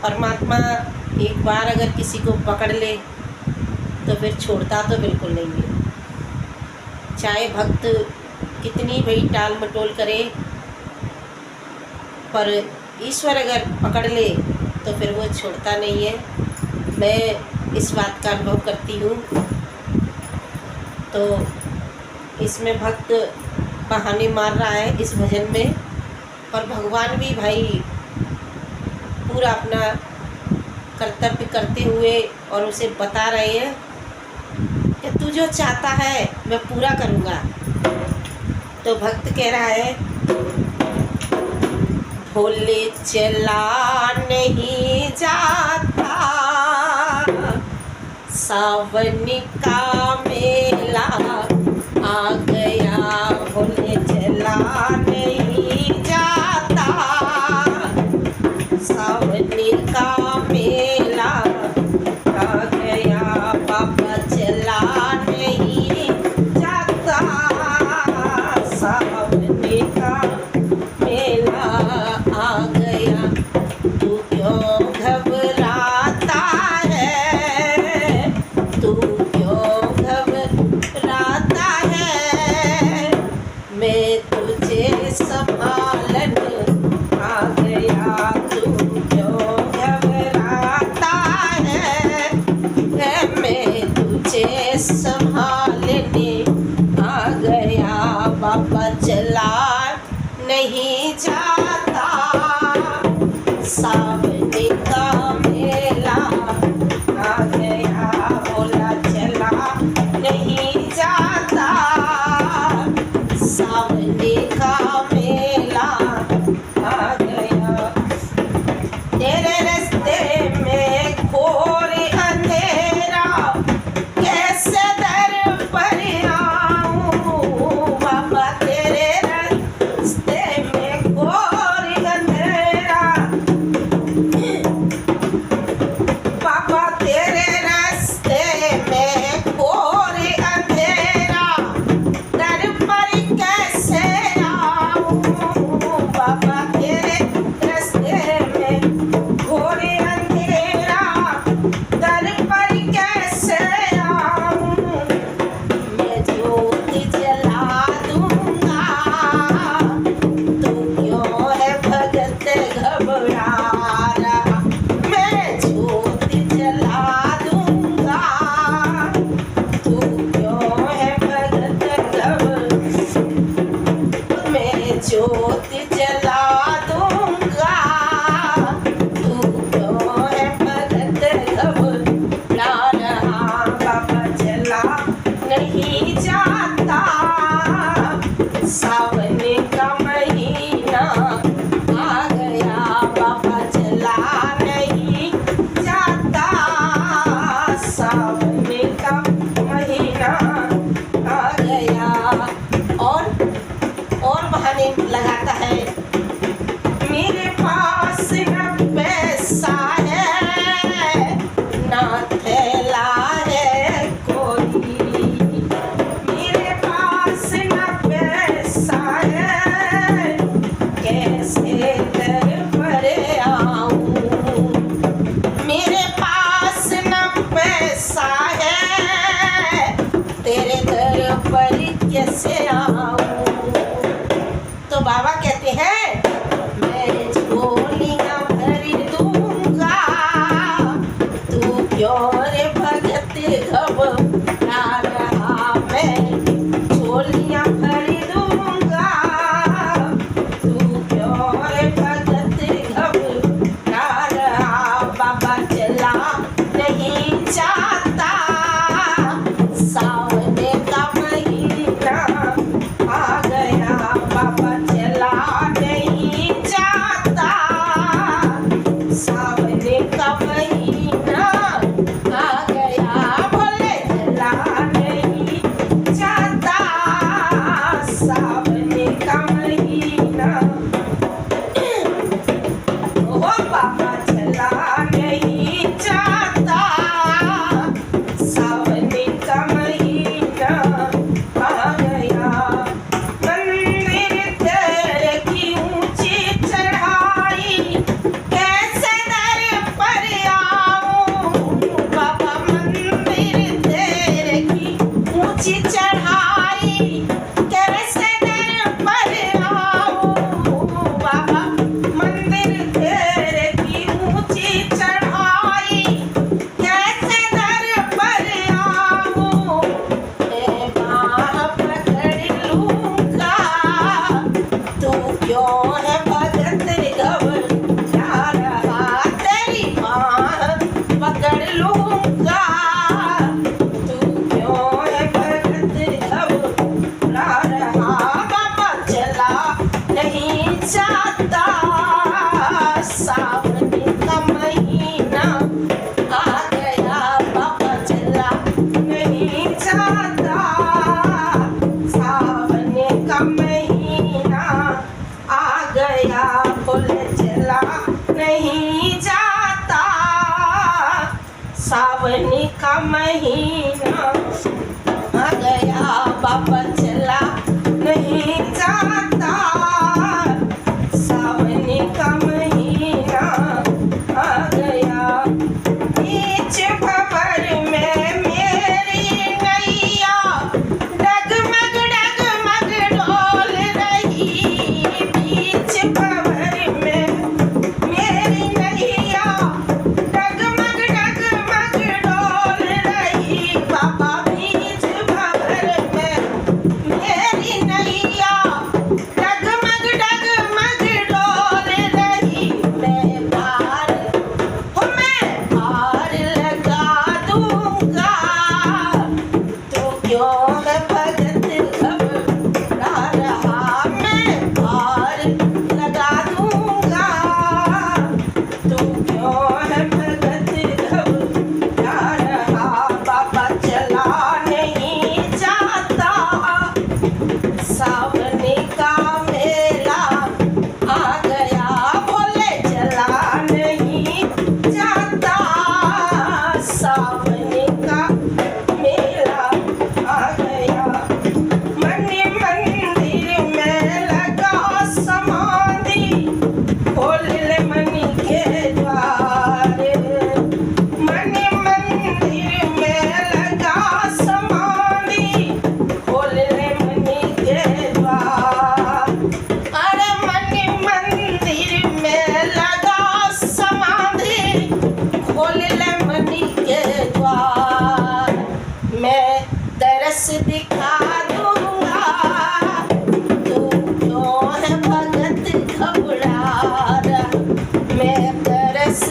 परमात्मा एक बार अगर किसी को पकड़ ले तो फिर छोड़ता तो बिल्कुल नहीं है। चाहे भक्त कितनी भी टाल मटोल करे, पर ईश्वर अगर पकड़ ले तो फिर वो छोड़ता नहीं है। मैं इस बात का अनुभव करती हूँ। तो इसमें भक्त बहाने मार रहा है इस भजन में, और भगवान भी भाई पूरा अपना कर्तव्य करते हुए और उसे बता रहे हैं कि तू जो चाहता है मैं पूरा करूँगा। तो भक्त कह रहा है, भोले चला नहीं जाता सावन का मेला आ गया, भोले चला नहीं जाता सावन का मेला आ गया, बाबा चला नहीं जाता सावन का मेला आ गया। तू क्यों घबराता है, तू क्यों घबराता है, मैं तुझे संभालन आ गया। तू क्यों घबराता है, मैं तुझे संभालने आ गया, बाबा चला नहीं जाता सावन का मेला आ गया, भोला चला नहीं जाता सावन का मेला आ गया। तेरे रास्ते में घोर अंधेरा कैसे दर पर आऊं, बाबा तेरे रास्ते में घोर अंधेरा सावन का महीना आ गया, बाबा चला नहीं जाता। सावन का महीना आ गया, बीच भंवर में मेरी नैया डगमग डगमग डोल रही। बीच भंवर में मेरी नैया डगमग डगमग डोल रही। बाबा बीच भंवर में मेरी नैया डगमग डगमग डोल रही। मैं पार लगा दूंगा, तू क्यों है भगत घबरा रहा। मैं पार लगा दूंगा, तू क्यों है भगत घबरा रहा। बाबा चला नहीं जाता, सावन का मेला आ गया। बोले चला नहीं जाता, सावन का मेला आ गया। मणि मंदिर में लगा समाधि, खोल ले मणि के द्वार। मणि मंदिर में लगा समाधि, खोल ले मणि के द्वार। अरे मणि मंदिर में लगा समाधि, खोल ले मणि के द्वार। मैं दरस दिखा दूंगा, तू क्यों है भगत घबरा रहा। मैं दरस